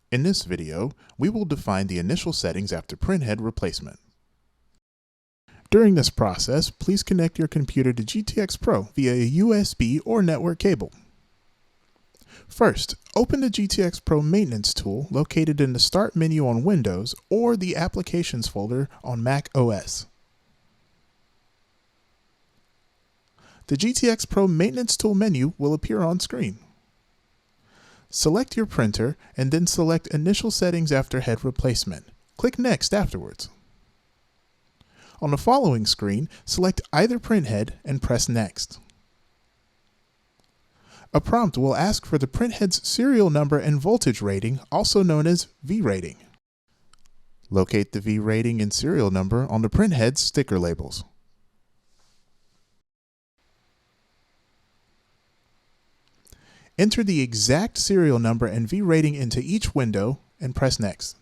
In this video, we will define the initial settings after printhead replacement. During this process, please connect your computer to GTXpro via a USB or network cable. First, open the GTXpro maintenance tool located in the Start menu on Windows or the Applications folder on Mac OS. The GTXpro maintenance tool menu will appear on screen. Select your printer and then select Initial Settings after head replacement. Click Next afterwards. On the following screen, select either printhead and press Next. A prompt will ask for the printhead's serial number and voltage rating, also known as V rating. Locate the V rating and serial number on the printhead's sticker labels. Enter the exact serial number and V rating into each window and press Next.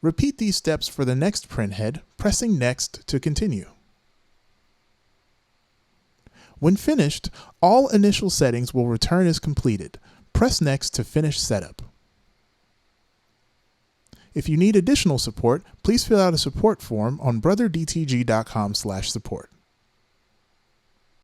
Repeat these steps for the next printhead, pressing Next to continue. When finished, all initial settings will return as completed. Press Next to finish setup. If you need additional support, please fill out a support form on brotherdtg.com/support.